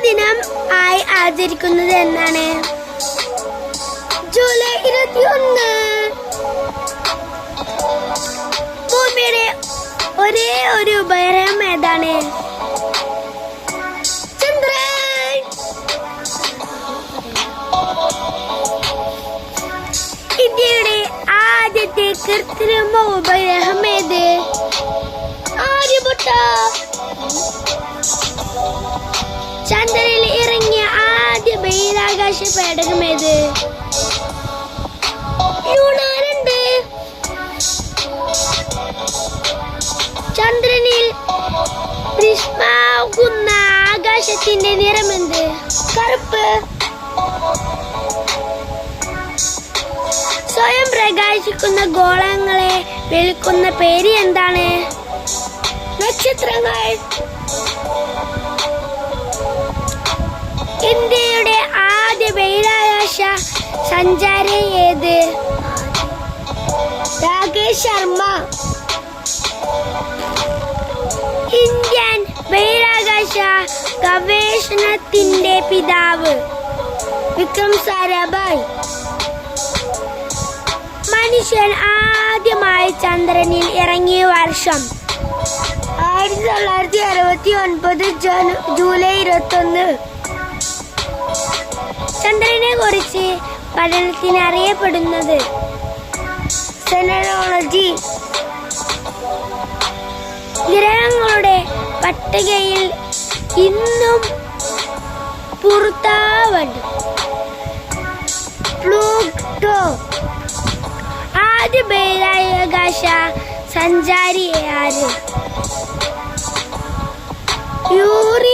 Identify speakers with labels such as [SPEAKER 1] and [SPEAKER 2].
[SPEAKER 1] ദിനം ആയി ആചരിക്കുന്നത് എന്നാണ്? ജൂലൈ 21. ഭൂമിയുടെ ഒരേ ഒരു ഉപഗ്രഹം ഏതാണ്? ചന്ദ്രൻ. ഇന്ത്യയുടെ ആദ്യത്തെ കൃത്രിമ ഉപഗ്രഹം ഏത്? ആര്യഭട്ട. ചന്ദ്രനിൽ ഇറങ്ങിയ ആദ്യ ബഹിരാകാശ പേടകം ഏത്? ലൂണ 2. ചന്ദ്രനിൽ ദൃശ്യമാകുന്ന ആകാശത്തിന്റെ നിറമെന്ത്? കറുപ്പ്. സ്വയം പ്രകാശിക്കുന്ന ഗോളങ്ങളെ വിളിക്കുന്ന പേര് എന്താണ്? നക്ഷത്രങ്ങൾ. ഇന്ത്യയുടെ ആദ്യ ബഹിരാകാശ സഞ്ചാരി ഏത്? രാകേഷ് ശർമ്മ. ഇന്ത്യൻ ബഹിരാകാശ ഗവേഷണത്തിന്റെ പിതാവ് വിക്രം സാരാഭായ്. മനുഷ്യൻ ആദ്യമായി ചന്ദ്രനിൽ ഇറങ്ങിയ വർഷം? 1969 ജൂലൈ 21. ചന്ദ്രനെ കുറിച്ച് പഠനത്തിന് അറിയപ്പെടുന്നത് സെനോളജി. ഗ്രഹങ്ങളുടെ പട്ടികയിൽ ഇന്നും പുറത്താവുണ്ട് പ്ലൂട്ടോ. ആദ്യ ബഹിരാകാശ സഞ്ചാരി ആര്? യൂറി